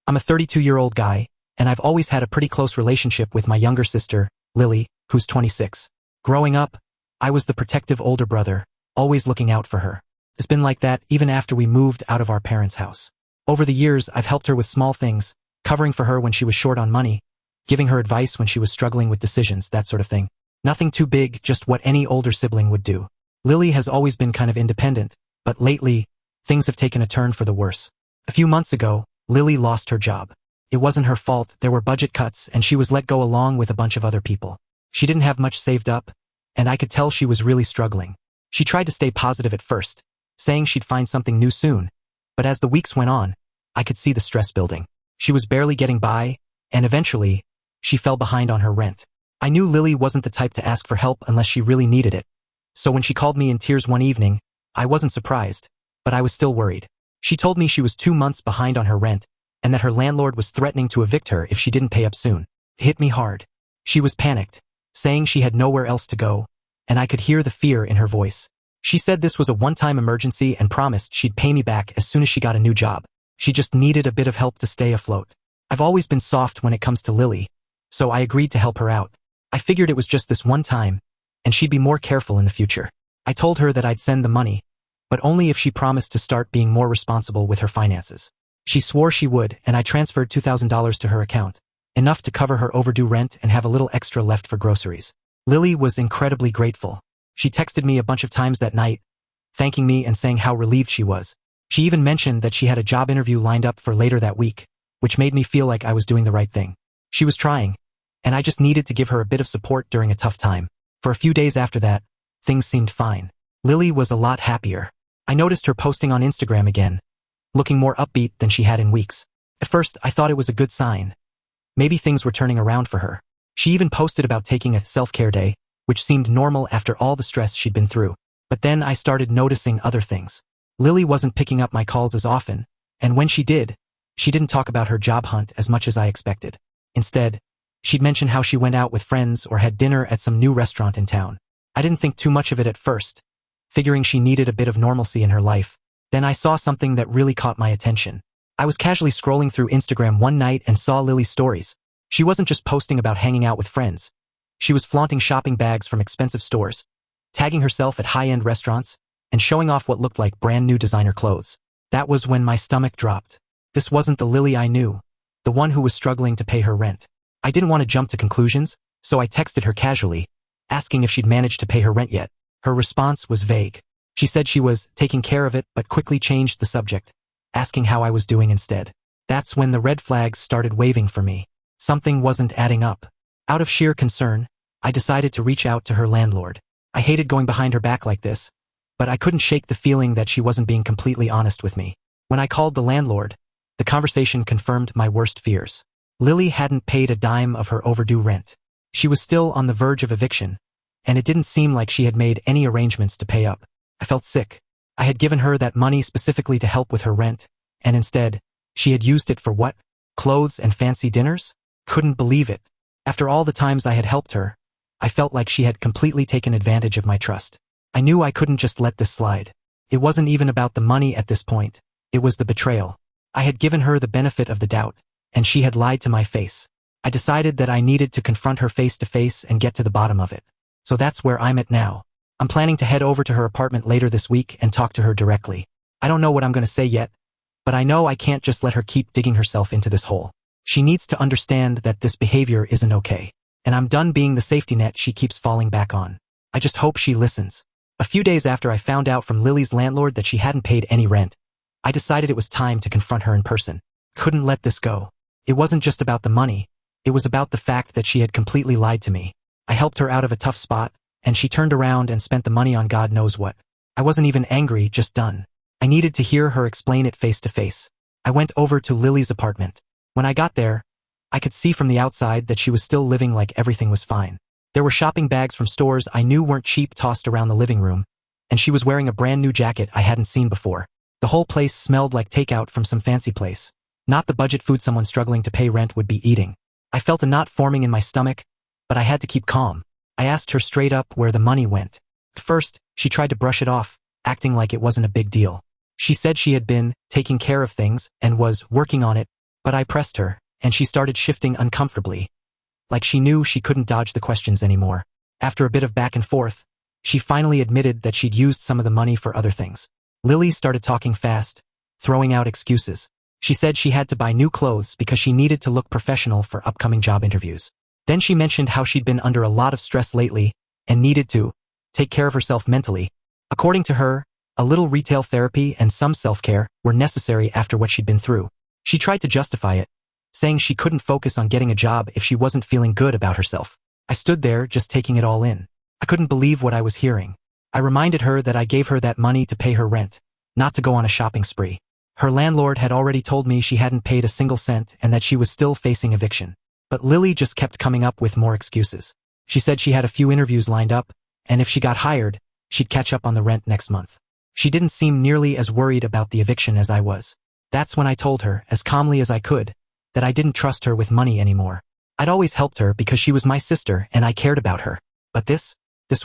I'm a 32-year-old guy, and I've always had a pretty close relationship with my younger sister, Lily, who's 26. Growing up, I was the protective older brother, always looking out for her. It's been like that even after we moved out of our parents' house. Over the years, I've helped her with small things, covering for her when she was short on money, giving her advice when she was struggling with decisions, that sort of thing. Nothing too big, just what any older sibling would do. Lily has always been kind of independent, but lately, things have taken a turn for the worse. A few months ago, Lily lost her job. It wasn't her fault, there were budget cuts and she was let go along with a bunch of other people. She didn't have much saved up, and I could tell she was really struggling. She tried to stay positive at first, saying she'd find something new soon, but as the weeks went on, I could see the stress building. She was barely getting by, and eventually, she fell behind on her rent. I knew Lily wasn't the type to ask for help unless she really needed it, so when she called me in tears one evening, I wasn't surprised, but I was still worried. She told me she was 2 months behind on her rent, and that her landlord was threatening to evict her if she didn't pay up soon. It hit me hard. She was panicked, saying she had nowhere else to go, and I could hear the fear in her voice. She said this was a one-time emergency and promised she'd pay me back as soon as she got a new job. She just needed a bit of help to stay afloat. I've always been soft when it comes to Lily, so I agreed to help her out. I figured it was just this one time, and she'd be more careful in the future. I told her that I'd send the money, but only if she promised to start being more responsible with her finances. She swore she would, and I transferred $2,000 to her account, enough to cover her overdue rent and have a little extra left for groceries. Lily was incredibly grateful. She texted me a bunch of times that night, thanking me and saying how relieved she was. She even mentioned that she had a job interview lined up for later that week, which made me feel like I was doing the right thing. She was trying, and I just needed to give her a bit of support during a tough time. For a few days after that, things seemed fine. Lily was a lot happier. I noticed her posting on Instagram again, looking more upbeat than she had in weeks. At first, I thought it was a good sign. Maybe things were turning around for her. She even posted about taking a self-care day, which seemed normal after all the stress she'd been through. But then I started noticing other things. Lily wasn't picking up my calls as often, and when she did, she didn't talk about her job hunt as much as I expected. Instead, she'd mention how she went out with friends or had dinner at some new restaurant in town. I didn't think too much of it at first, figuring she needed a bit of normalcy in her life. Then I saw something that really caught my attention. I was casually scrolling through Instagram one night and saw Lily's stories. She wasn't just posting about hanging out with friends. She was flaunting shopping bags from expensive stores, tagging herself at high-end restaurants, and showing off what looked like brand new designer clothes. That was when my stomach dropped. This wasn't the Lily I knew, the one who was struggling to pay her rent. I didn't want to jump to conclusions, so I texted her casually, asking if she'd managed to pay her rent yet. Her response was vague. She said she was taking care of it but quickly changed the subject, asking how I was doing instead. That's when the red flags started waving for me. Something wasn't adding up. Out of sheer concern, I decided to reach out to her landlord. I hated going behind her back like this, but I couldn't shake the feeling that she wasn't being completely honest with me. When I called the landlord, the conversation confirmed my worst fears. Lily hadn't paid a dime of her overdue rent. She was still on the verge of eviction, and it didn't seem like she had made any arrangements to pay up. I felt sick. I had given her that money specifically to help with her rent, and instead, she had used it for what? Clothes and fancy dinners? Couldn't believe it. After all the times I had helped her, I felt like she had completely taken advantage of my trust. I knew I couldn't just let this slide. It wasn't even about the money at this point. It was the betrayal. I had given her the benefit of the doubt, and she had lied to my face. I decided that I needed to confront her face to face and get to the bottom of it. So that's where I'm at now. I'm planning to head over to her apartment later this week and talk to her directly. I don't know what I'm going to say yet, but I know I can't just let her keep digging herself into this hole. She needs to understand that this behavior isn't okay, and I'm done being the safety net she keeps falling back on. I just hope she listens. A few days after I found out from Lily's landlord that she hadn't paid any rent, I decided it was time to confront her in person. Couldn't let this go. It wasn't just about the money. It was about the fact that she had completely lied to me. I helped her out of a tough spot, and she turned around and spent the money on God knows what. I wasn't even angry, just done. I needed to hear her explain it face to face. I went over to Lily's apartment. When I got there, I could see from the outside that she was still living like everything was fine. There were shopping bags from stores I knew weren't cheap tossed around the living room, and she was wearing a brand new jacket I hadn't seen before. The whole place smelled like takeout from some fancy place. Not the budget food someone struggling to pay rent would be eating. I felt a knot forming in my stomach, but I had to keep calm. I asked her straight up where the money went. At first, she tried to brush it off, acting like it wasn't a big deal. She said she had been taking care of things and was working on it, But I pressed her, and she started shifting uncomfortably, like she knew she couldn't dodge the questions anymore. After a bit of back and forth, she finally admitted that she'd used some of the money for other things. Lily started talking fast, throwing out excuses. She said she had to buy new clothes because she needed to look professional for upcoming job interviews. Then she mentioned how she'd been under a lot of stress lately and needed to take care of herself mentally. According to her, a little retail therapy and some self-care were necessary after what she'd been through. She tried to justify it, saying she couldn't focus on getting a job if she wasn't feeling good about herself. I stood there just taking it all in. I couldn't believe what I was hearing. I reminded her that I gave her that money to pay her rent, not to go on a shopping spree. Her landlord had already told me she hadn't paid a single cent and that she was still facing eviction. But Lily just kept coming up with more excuses. She said she had a few interviews lined up, and if she got hired, she'd catch up on the rent next month. She didn't seem nearly as worried about the eviction as I was. That's when I told her, as calmly as I could, that I didn't trust her with money anymore. I'd always helped her because she was my sister and I cared about her. But this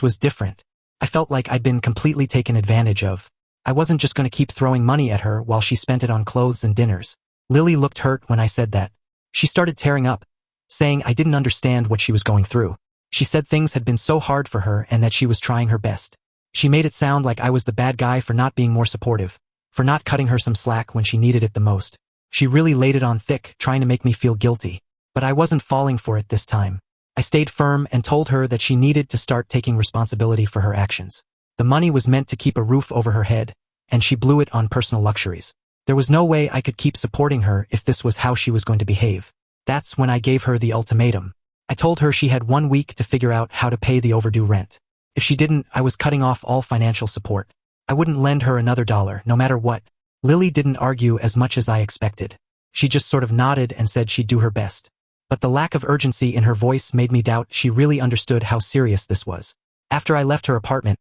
was different. I felt like I'd been completely taken advantage of. I wasn't just going to keep throwing money at her while she spent it on clothes and dinners. Lily looked hurt when I said that. She started tearing up, saying I didn't understand what she was going through. She said things had been so hard for her and that she was trying her best. She made it sound like I was the bad guy for not being more supportive, for not cutting her some slack when she needed it the most. She really laid it on thick, trying to make me feel guilty. But I wasn't falling for it this time. I stayed firm and told her that she needed to start taking responsibility for her actions. The money was meant to keep a roof over her head, and she blew it on personal luxuries. There was no way I could keep supporting her if this was how she was going to behave. That's when I gave her the ultimatum. I told her she had 1 week to figure out how to pay the overdue rent. If she didn't, I was cutting off all financial support. I wouldn't lend her another dollar, no matter what. Lily didn't argue as much as I expected. She just sort of nodded and said she'd do her best. But the lack of urgency in her voice made me doubt she really understood how serious this was. After I left her apartment,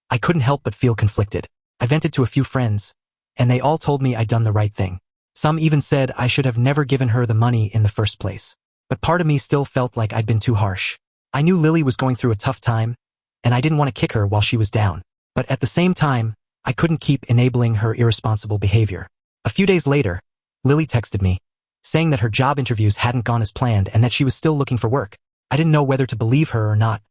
I couldn't help but feel conflicted. I vented to a few friends, and they all told me I'd done the right thing. Some even said I should have never given her the money in the first place. But part of me still felt like I'd been too harsh. I knew Lily was going through a tough time, and I didn't want to kick her while she was down. But at the same time, I couldn't keep enabling her irresponsible behavior. A few days later, Lily texted me, saying that her job interviews hadn't gone as planned and that she was still looking for work. I didn't know whether to believe her or not.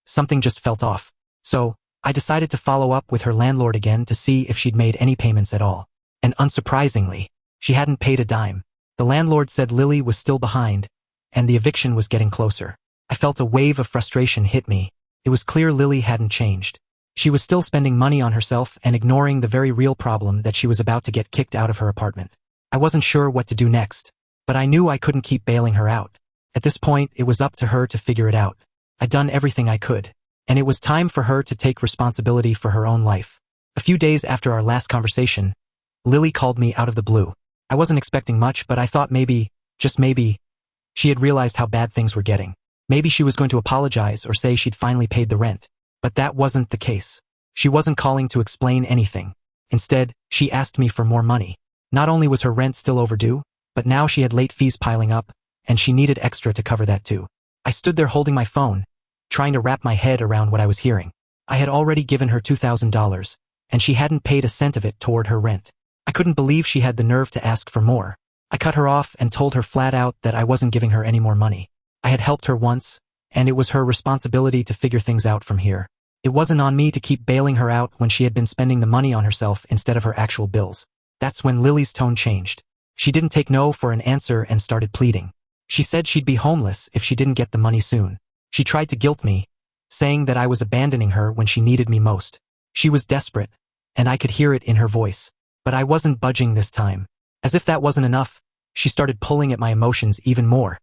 Something just felt off. So, I decided to follow up with her landlord again to see if she'd made any payments at all. And unsurprisingly, she hadn't paid a dime. The landlord said Lily was still behind, and the eviction was getting closer. I felt a wave of frustration hit me. It was clear Lily hadn't changed. She was still spending money on herself and ignoring the very real problem that she was about to get kicked out of her apartment. I wasn't sure what to do next, but I knew I couldn't keep bailing her out. At this point, it was up to her to figure it out. I'd done everything I could, and it was time for her to take responsibility for her own life. A few days after our last conversation, Lily called me out of the blue. I wasn't expecting much, but I thought maybe, just maybe, she had realized how bad things were getting. Maybe she was going to apologize or say she'd finally paid the rent. But that wasn't the case. She wasn't calling to explain anything. Instead, she asked me for more money. Not only was her rent still overdue, but now she had late fees piling up, and she needed extra to cover that too. I stood there holding my phone, trying to wrap my head around what I was hearing. I had already given her $2,000, and she hadn't paid a cent of it toward her rent. I couldn't believe she had the nerve to ask for more. I cut her off and told her flat out that I wasn't giving her any more money. I had helped her once, and it was her responsibility to figure things out from here. It wasn't on me to keep bailing her out when she had been spending the money on herself instead of her actual bills. That's when Lily's tone changed. She didn't take no for an answer and started pleading. She said she'd be homeless if she didn't get the money soon. She tried to guilt me, saying that I was abandoning her when she needed me most. She was desperate, and I could hear it in her voice. But I wasn't budging this time. As if that wasn't enough, she started pulling at my emotions even more,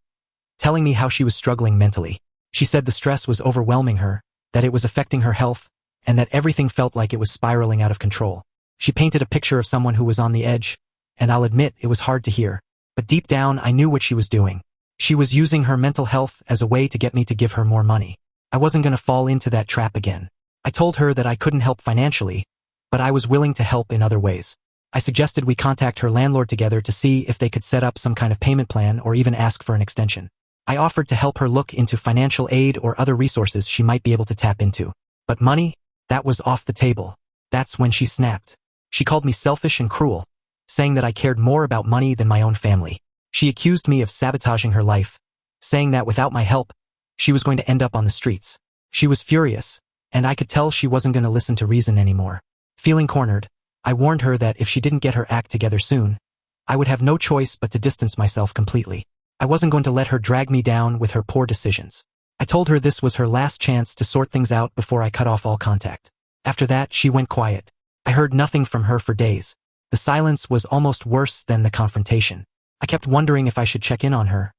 telling me how she was struggling mentally. She said the stress was overwhelming her, that it was affecting her health, and that everything felt like it was spiraling out of control. She painted a picture of someone who was on the edge, and I'll admit it was hard to hear. But deep down, I knew what she was doing. She was using her mental health as a way to get me to give her more money. I wasn't going to fall into that trap again. I told her that I couldn't help financially, but I was willing to help in other ways. I suggested we contact her landlord together to see if they could set up some kind of payment plan or even ask for an extension. I offered to help her look into financial aid or other resources she might be able to tap into. But money? That was off the table. That's when she snapped. She called me selfish and cruel, saying that I cared more about money than my own family. She accused me of sabotaging her life, saying that without my help, she was going to end up on the streets. She was furious, and I could tell she wasn't going to listen to reason anymore. Feeling cornered, I warned her that if she didn't get her act together soon, I would have no choice but to distance myself completely. I wasn't going to let her drag me down with her poor decisions. I told her this was her last chance to sort things out before I cut off all contact. After that, she went quiet. I heard nothing from her for days. The silence was almost worse than the confrontation. I kept wondering if I should check in on her,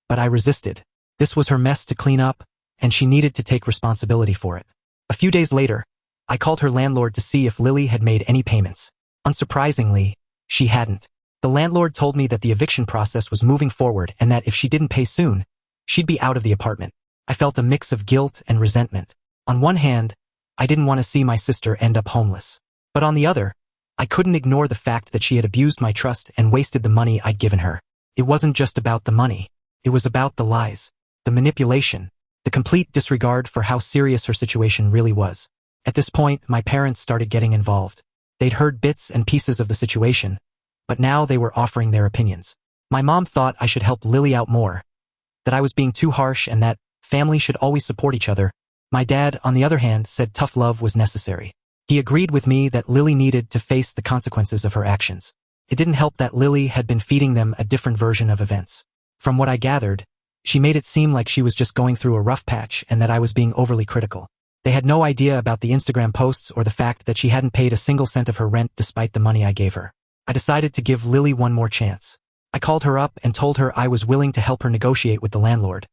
but I resisted. This was her mess to clean up, and she needed to take responsibility for it. A few days later, I called her landlord to see if Lily had made any payments. Unsurprisingly, she hadn't. The landlord told me that the eviction process was moving forward and that if she didn't pay soon, she'd be out of the apartment. I felt a mix of guilt and resentment. On one hand, I didn't want to see my sister end up homeless. But on the other, I couldn't ignore the fact that she had abused my trust and wasted the money I'd given her. It wasn't just about the money. It was about the lies, the manipulation, the complete disregard for how serious her situation really was. At this point, my parents started getting involved. They'd heard bits and pieces of the situation, but now they were offering their opinions. My mom thought I should help Lily out more, that I was being too harsh and that family should always support each other. My dad, on the other hand, said tough love was necessary. He agreed with me that Lily needed to face the consequences of her actions. It didn't help that Lily had been feeding them a different version of events. From what I gathered, she made it seem like she was just going through a rough patch and that I was being overly critical. They had no idea about the Instagram posts or the fact that she hadn't paid a single cent of her rent despite the money I gave her. I decided to give Lily one more chance. I called her up and told her I was willing to help her negotiate with the landlord,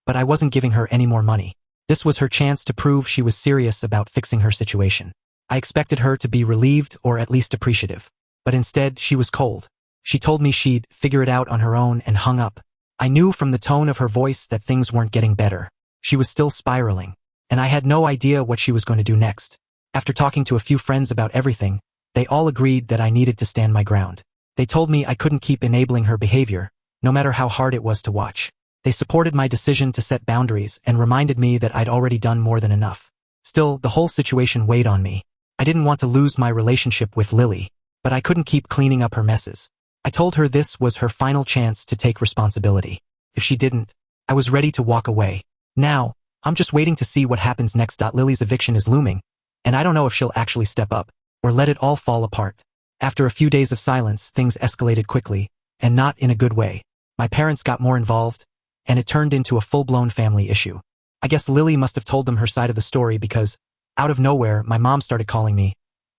but I wasn't giving her any more money. This was her chance to prove she was serious about fixing her situation. I expected her to be relieved or at least appreciative, but instead she was cold. She told me she'd figure it out on her own and hung up. I knew from the tone of her voice that things weren't getting better. She was still spiraling, and I had no idea what she was going to do next. After talking to a few friends about everything, they all agreed that I needed to stand my ground. They told me I couldn't keep enabling her behavior, no matter how hard it was to watch. They supported my decision to set boundaries and reminded me that I'd already done more than enough. Still, the whole situation weighed on me. I didn't want to lose my relationship with Lily, but I couldn't keep cleaning up her messes. I told her this was her final chance to take responsibility. If she didn't, I was ready to walk away. Now, I'm just waiting to see what happens next. Lily's eviction is looming, and I don't know if she'll actually step up or let it all fall apart. After a few days of silence, things escalated quickly, and not in a good way. My parents got more involved, and it turned into a full-blown family issue. I guess Lily must have told them her side of the story because, out of nowhere, my mom started calling me,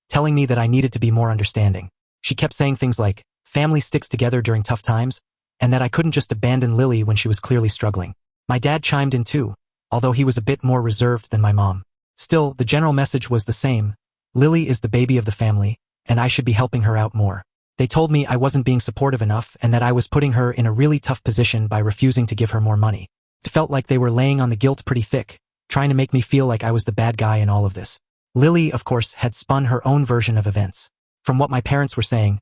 telling me that I needed to be more understanding. She kept saying things like, family sticks together during tough times, and that I couldn't just abandon Lily when she was clearly struggling. My dad chimed in too, although he was a bit more reserved than my mom. Still, the general message was the same. Lily is the baby of the family, and I should be helping her out more. They told me I wasn't being supportive enough and that I was putting her in a really tough position by refusing to give her more money. It felt like they were laying on the guilt pretty thick, trying to make me feel like I was the bad guy in all of this. Lily, of course, had spun her own version of events. From what my parents were saying,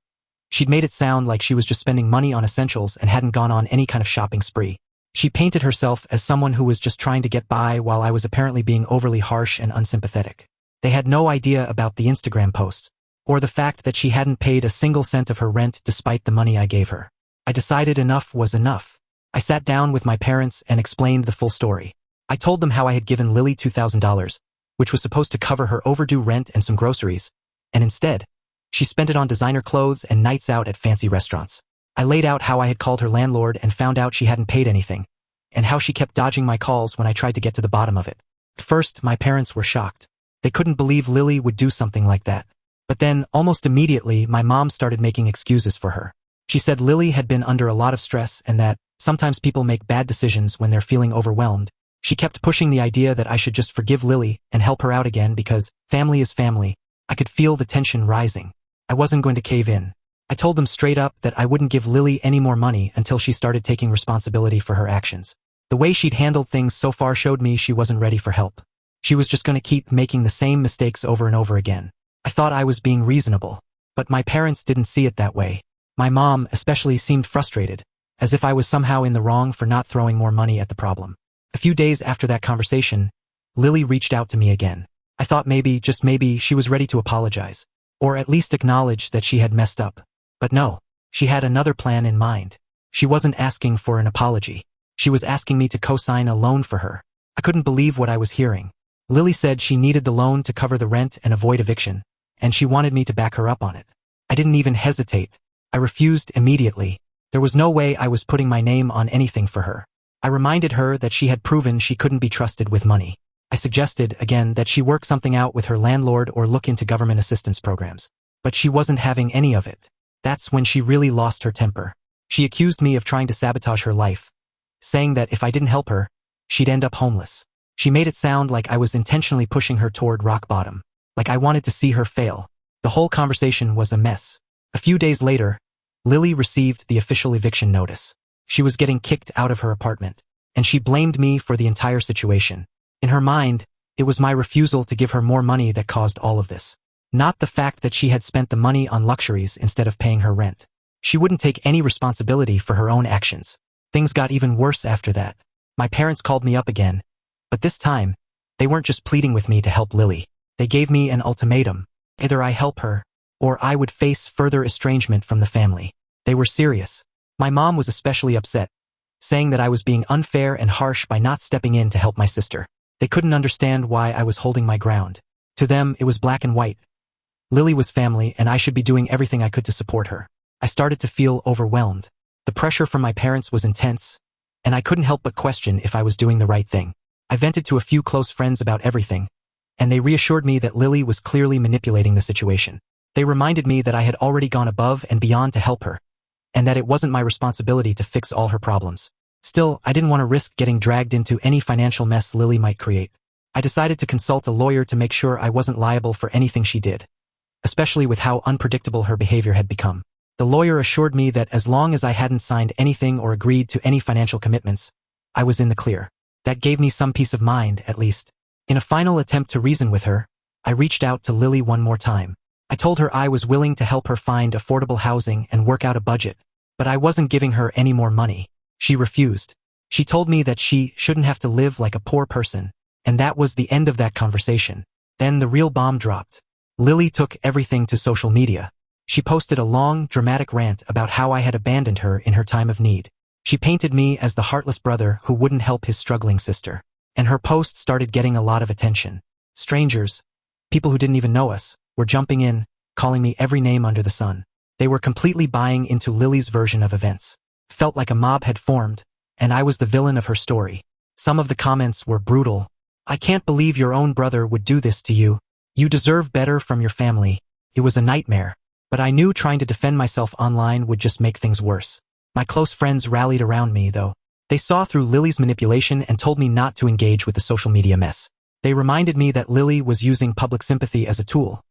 she'd made it sound like she was just spending money on essentials and hadn't gone on any kind of shopping spree. She painted herself as someone who was just trying to get by while I was apparently being overly harsh and unsympathetic. They had no idea about the Instagram posts, or the fact that she hadn't paid a single cent of her rent despite the money I gave her. I decided enough was enough. I sat down with my parents and explained the full story. I told them how I had given Lily $2,000, which was supposed to cover her overdue rent and some groceries, and instead, she spent it on designer clothes and nights out at fancy restaurants. I laid out how I had called her landlord and found out she hadn't paid anything, and how she kept dodging my calls when I tried to get to the bottom of it. At first, my parents were shocked. They couldn't believe Lily would do something like that. But then, almost immediately, my mom started making excuses for her. She said Lily had been under a lot of stress and that sometimes people make bad decisions when they're feeling overwhelmed. She kept pushing the idea that I should just forgive Lily and help her out again because family is family. I could feel the tension rising. I wasn't going to cave in. I told them straight up that I wouldn't give Lily any more money until she started taking responsibility for her actions. The way she'd handled things so far showed me she wasn't ready for help. She was just going to keep making the same mistakes over and over again. I thought I was being reasonable, but my parents didn't see it that way. My mom especially seemed frustrated, as if I was somehow in the wrong for not throwing more money at the problem. A few days after that conversation, Lily reached out to me again. I thought maybe, just maybe, she was ready to apologize, or at least acknowledge that she had messed up. But no, she had another plan in mind. She wasn't asking for an apology. She was asking me to co-sign a loan for her. I couldn't believe what I was hearing. Lily said she needed the loan to cover the rent and avoid eviction, and she wanted me to back her up on it. I didn't even hesitate. I refused immediately. There was no way I was putting my name on anything for her. I reminded her that she had proven she couldn't be trusted with money. I suggested, again, that she work something out with her landlord or look into government assistance programs. But she wasn't having any of it. That's when she really lost her temper. She accused me of trying to sabotage her life, saying that if I didn't help her, she'd end up homeless. She made it sound like I was intentionally pushing her toward rock bottom, like I wanted to see her fail. The whole conversation was a mess. A few days later, Lily received the official eviction notice. She was getting kicked out of her apartment, and she blamed me for the entire situation. In her mind, it was my refusal to give her more money that caused all of this, not the fact that she had spent the money on luxuries instead of paying her rent. She wouldn't take any responsibility for her own actions. Things got even worse after that. My parents called me up again, but this time, they weren't just pleading with me to help Lily. They gave me an ultimatum. Either I help her, or I would face further estrangement from the family. They were serious. My mom was especially upset, saying that I was being unfair and harsh by not stepping in to help my sister. They couldn't understand why I was holding my ground. To them, it was black and white. Lily was family, and I should be doing everything I could to support her. I started to feel overwhelmed. The pressure from my parents was intense, and I couldn't help but question if I was doing the right thing. I vented to a few close friends about everything, and they reassured me that Lily was clearly manipulating the situation. They reminded me that I had already gone above and beyond to help her, and that it wasn't my responsibility to fix all her problems. Still, I didn't want to risk getting dragged into any financial mess Lily might create. I decided to consult a lawyer to make sure I wasn't liable for anything she did, especially with how unpredictable her behavior had become. The lawyer assured me that as long as I hadn't signed anything or agreed to any financial commitments, I was in the clear. That gave me some peace of mind, at least. In a final attempt to reason with her, I reached out to Lily one more time. I told her I was willing to help her find affordable housing and work out a budget, but I wasn't giving her any more money. She refused. She told me that she shouldn't have to live like a poor person, and that was the end of that conversation. Then the real bomb dropped. Lily took everything to social media. She posted a long, dramatic rant about how I had abandoned her in her time of need. She painted me as the heartless brother who wouldn't help his struggling sister. And her post started getting a lot of attention. Strangers, people who didn't even know us, were jumping in, calling me every name under the sun. They were completely buying into Lily's version of events. Felt like a mob had formed, and I was the villain of her story. Some of the comments were brutal. "I can't believe your own brother would do this to you. You deserve better from your family." It was a nightmare. But I knew trying to defend myself online would just make things worse. My close friends rallied around me, though. They saw through Lily's manipulation and told me not to engage with the social media mess. They reminded me that Lily was using public sympathy as a tool,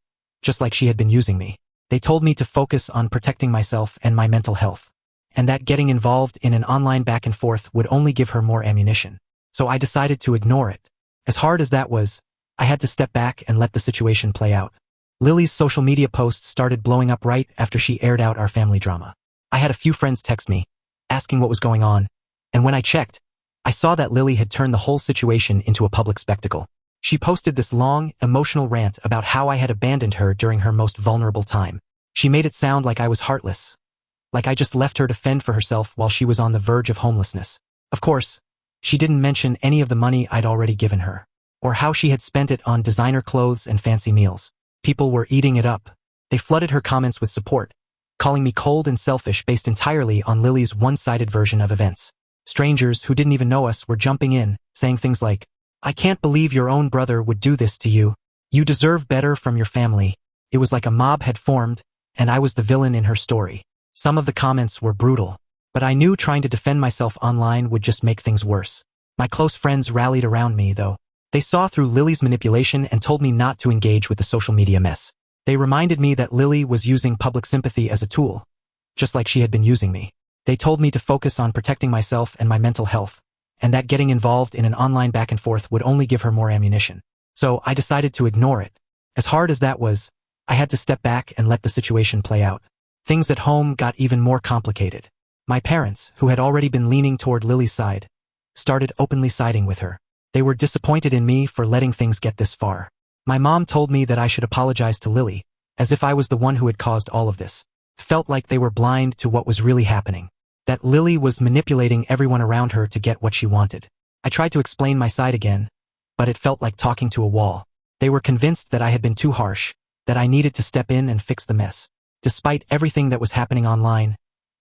just like she had been using me. They told me to focus on protecting myself and my mental health, and that getting involved in an online back and forth would only give her more ammunition. So I decided to ignore it. As hard as that was, I had to step back and let the situation play out. Lily's social media posts started blowing up right after she aired out our family drama. I had a few friends text me, asking what was going on, and when I checked, I saw that Lily had turned the whole situation into a public spectacle. She posted this long, emotional rant about how I had abandoned her during her most vulnerable time. She made it sound like I was heartless, like I just left her to fend for herself while she was on the verge of homelessness. Of course, she didn't mention any of the money I'd already given her, or how she had spent it on designer clothes and fancy meals. People were eating it up. They flooded her comments with support, calling me cold and selfish based entirely on Lily's one-sided version of events. Strangers who didn't even know us were jumping in, saying things like, "I can't believe your own brother would do this to you. You deserve better from your family." It was like a mob had formed, and I was the villain in her story. Some of the comments were brutal, but I knew trying to defend myself online would just make things worse. My close friends rallied around me, though. They saw through Lily's manipulation and told me not to engage with the social media mess. They reminded me that Lily was using public sympathy as a tool, just like she had been using me. They told me to focus on protecting myself and my mental health, and that getting involved in an online back and forth would only give her more ammunition. So I decided to ignore it. As hard as that was, I had to step back and let the situation play out. Things at home got even more complicated. My parents, who had already been leaning toward Lily's side, started openly siding with her. They were disappointed in me for letting things get this far. My mom told me that I should apologize to Lily, as if I was the one who had caused all of this. Felt like they were blind to what was really happening. that Lily was manipulating everyone around her to get what she wanted. I tried to explain my side again, but it felt like talking to a wall. They were convinced that I had been too harsh, that I needed to step in and fix the mess. Despite everything that was happening online,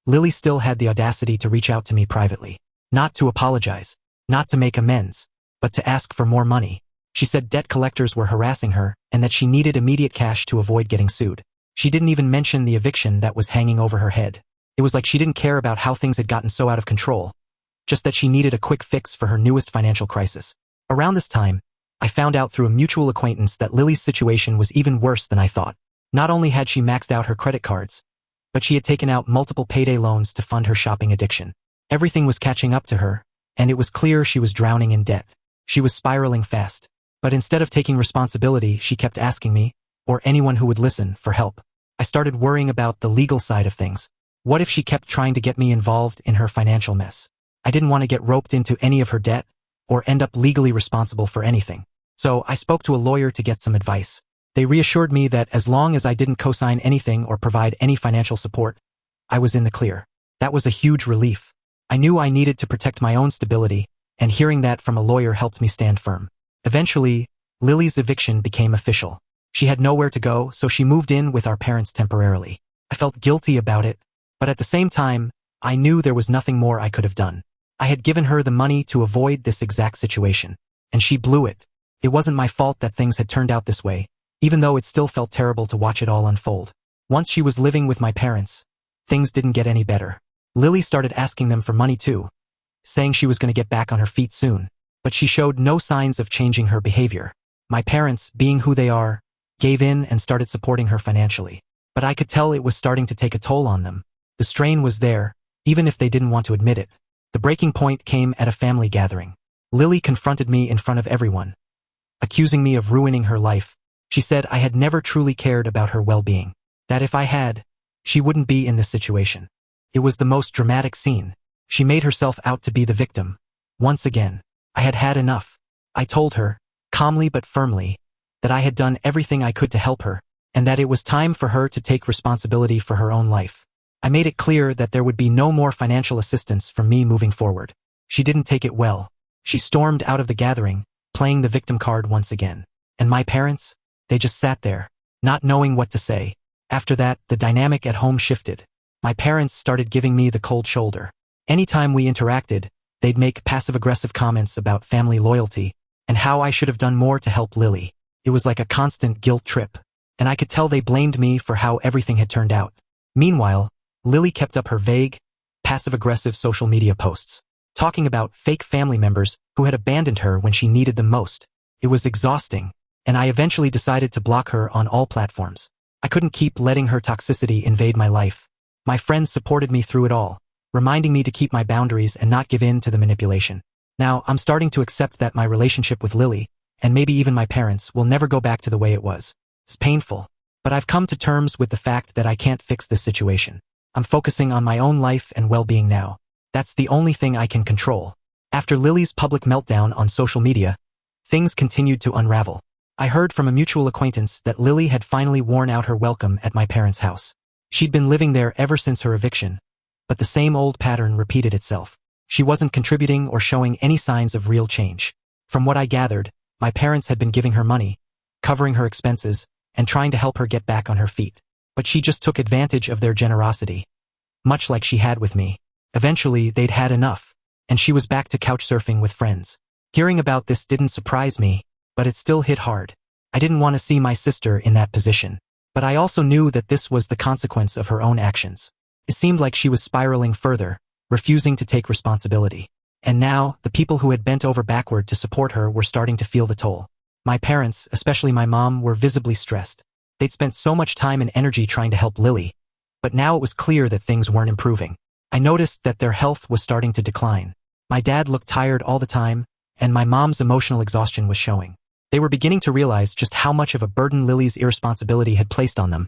Lily still had the audacity to reach out to me privately. Not to apologize, not to make amends, but to ask for more money. She said debt collectors were harassing her and that she needed immediate cash to avoid getting sued. She didn't even mention the eviction that was hanging over her head. It was like she didn't care about how things had gotten so out of control, just that she needed a quick fix for her newest financial crisis. Around this time, I found out through a mutual acquaintance that Lily's situation was even worse than I thought. Not only had she maxed out her credit cards, but she had taken out multiple payday loans to fund her shopping addiction. Everything was catching up to her, and it was clear she was drowning in debt. She was spiraling fast. But instead of taking responsibility, she kept asking me, or anyone who would listen, for help. I started worrying about the legal side of things. What if she kept trying to get me involved in her financial mess? I didn't want to get roped into any of her debt, or end up legally responsible for anything. So I spoke to a lawyer to get some advice. They reassured me that as long as I didn't co-sign anything or provide any financial support, I was in the clear. That was a huge relief. I knew I needed to protect my own stability, and hearing that from a lawyer helped me stand firm. Eventually, Lily's eviction became official. She had nowhere to go, so she moved in with our parents temporarily. I felt guilty about it, but at the same time, I knew there was nothing more I could have done. I had given her the money to avoid this exact situation, and she blew it. It wasn't my fault that things had turned out this way, even though it still felt terrible to watch it all unfold. Once she was living with my parents, things didn't get any better. Lily started asking them for money too, saying she was going to get back on her feet soon. But she showed no signs of changing her behavior. My parents, being who they are, gave in and started supporting her financially. But I could tell it was starting to take a toll on them. The strain was there, even if they didn't want to admit it. The breaking point came at a family gathering. Lily confronted me in front of everyone, accusing me of ruining her life. She said I had never truly cared about her well-being, that if I had, she wouldn't be in this situation. It was the most dramatic scene. She made herself out to be the victim. Once again, I had had enough. I told her, calmly but firmly, that I had done everything I could to help her, and that it was time for her to take responsibility for her own life. I made it clear that there would be no more financial assistance from me moving forward. She didn't take it well. She stormed out of the gathering, playing the victim card once again. And my parents? They just sat there, not knowing what to say. After that, the dynamic at home shifted. My parents started giving me the cold shoulder. Anytime we interacted, they'd make passive-aggressive comments about family loyalty and how I should have done more to help Lily. It was like a constant guilt trip, and I could tell they blamed me for how everything had turned out. Meanwhile, Lily kept up her vague, passive-aggressive social media posts, talking about fake family members who had abandoned her when she needed them most. It was exhausting, and I eventually decided to block her on all platforms. I couldn't keep letting her toxicity invade my life. My friends supported me through it all, reminding me to keep my boundaries and not give in to the manipulation. Now, I'm starting to accept that my relationship with Lily, and maybe even my parents, will never go back to the way it was. It's painful, but I've come to terms with the fact that I can't fix this situation. I'm focusing on my own life and well-being now. That's the only thing I can control. After Lily's public meltdown on social media, things continued to unravel. I heard from a mutual acquaintance that Lily had finally worn out her welcome at my parents' house. She'd been living there ever since her eviction, but the same old pattern repeated itself. She wasn't contributing or showing any signs of real change. From what I gathered, my parents had been giving her money, covering her expenses, and trying to help her get back on her feet. But she just took advantage of their generosity, much like she had with me. Eventually, they'd had enough, and she was back to couch surfing with friends. Hearing about this didn't surprise me, but it still hit hard. I didn't want to see my sister in that position, but I also knew that this was the consequence of her own actions. It seemed like she was spiraling further, refusing to take responsibility. And now, the people who had bent over backward to support her were starting to feel the toll. My parents, especially my mom, were visibly stressed. They'd spent so much time and energy trying to help Lily, but now it was clear that things weren't improving. I noticed that their health was starting to decline. My dad looked tired all the time, and my mom's emotional exhaustion was showing. They were beginning to realize just how much of a burden Lily's irresponsibility had placed on them,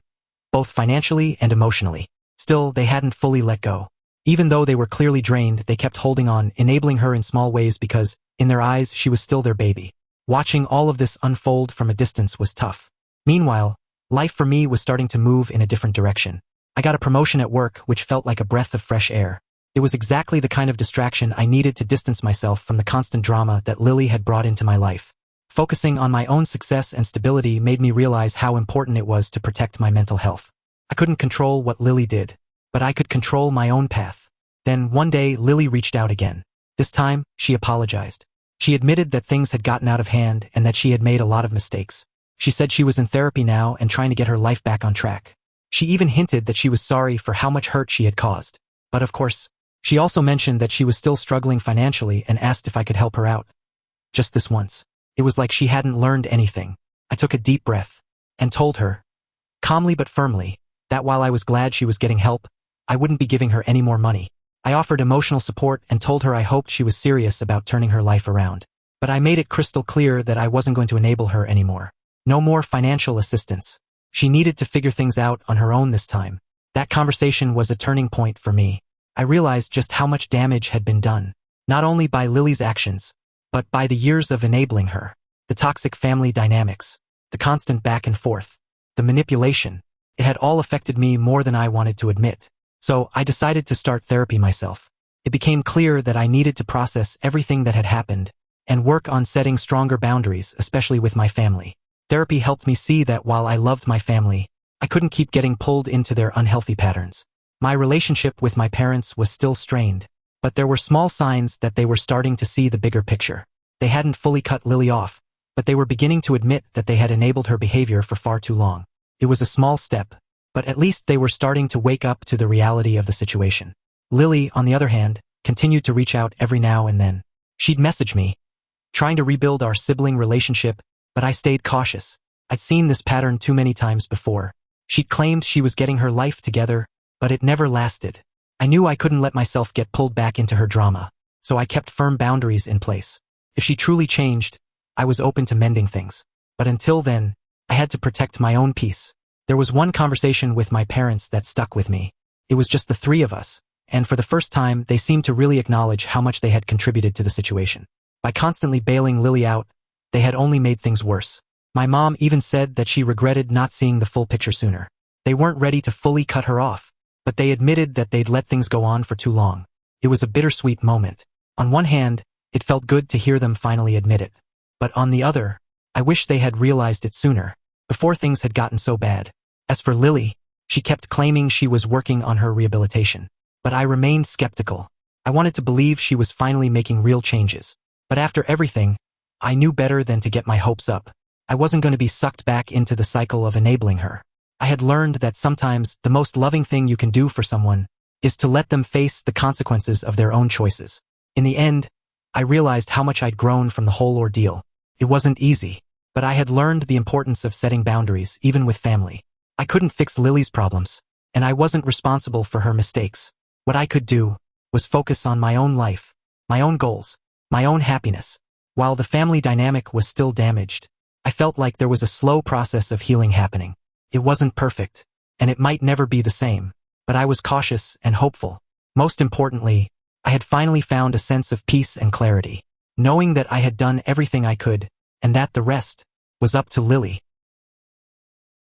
both financially and emotionally. Still, they hadn't fully let go. Even though they were clearly drained, they kept holding on, enabling her in small ways because, in their eyes, she was still their baby. Watching all of this unfold from a distance was tough. Meanwhile, life for me was starting to move in a different direction. I got a promotion at work which felt like a breath of fresh air. It was exactly the kind of distraction I needed to distance myself from the constant drama that Lily had brought into my life. Focusing on my own success and stability made me realize how important it was to protect my mental health. I couldn't control what Lily did, but I could control my own path. Then one day Lily reached out again. This time, she apologized. She admitted that things had gotten out of hand and that she had made a lot of mistakes. She said she was in therapy now and trying to get her life back on track. She even hinted that she was sorry for how much hurt she had caused. But of course, she also mentioned that she was still struggling financially and asked if I could help her out. Just this once. It was like she hadn't learned anything. I took a deep breath and told her, calmly but firmly, that while I was glad she was getting help, I wouldn't be giving her any more money. I offered emotional support and told her I hoped she was serious about turning her life around. But I made it crystal clear that I wasn't going to enable her anymore. No more financial assistance. She needed to figure things out on her own this time. That conversation was a turning point for me. I realized just how much damage had been done, not only by Lily's actions, but by the years of enabling her. The toxic family dynamics, the constant back and forth, the manipulation. It had all affected me more than I wanted to admit. So I decided to start therapy myself. It became clear that I needed to process everything that had happened and work on setting stronger boundaries, especially with my family. Therapy helped me see that while I loved my family, I couldn't keep getting pulled into their unhealthy patterns. My relationship with my parents was still strained, but there were small signs that they were starting to see the bigger picture. They hadn't fully cut Lily off, but they were beginning to admit that they had enabled her behavior for far too long. It was a small step, but at least they were starting to wake up to the reality of the situation. Lily, on the other hand, continued to reach out every now and then. She'd message me, trying to rebuild our sibling relationship, but I stayed cautious. I'd seen this pattern too many times before. She'd claimed she was getting her life together, but it never lasted. I knew I couldn't let myself get pulled back into her drama, so I kept firm boundaries in place. If she truly changed, I was open to mending things. But until then, I had to protect my own peace. There was one conversation with my parents that stuck with me. It was just the three of us, and for the first time, they seemed to really acknowledge how much they had contributed to the situation. By constantly bailing Lily out, they had only made things worse. My mom even said that she regretted not seeing the full picture sooner. They weren't ready to fully cut her off, but they admitted that they'd let things go on for too long. It was a bittersweet moment. On one hand, it felt good to hear them finally admit it. But on the other, I wish they had realized it sooner, before things had gotten so bad. As for Lily, she kept claiming she was working on her rehabilitation. But I remained skeptical. I wanted to believe she was finally making real changes. But after everything, I knew better than to get my hopes up. I wasn't going to be sucked back into the cycle of enabling her. I had learned that sometimes the most loving thing you can do for someone is to let them face the consequences of their own choices. In the end, I realized how much I'd grown from the whole ordeal. It wasn't easy, but I had learned the importance of setting boundaries, even with family. I couldn't fix Lily's problems, and I wasn't responsible for her mistakes. What I could do was focus on my own life, my own goals, my own happiness. While the family dynamic was still damaged, I felt like there was a slow process of healing happening. It wasn't perfect, and it might never be the same, but I was cautious and hopeful. Most importantly, I had finally found a sense of peace and clarity, knowing that I had done everything I could, and that the rest was up to Lily.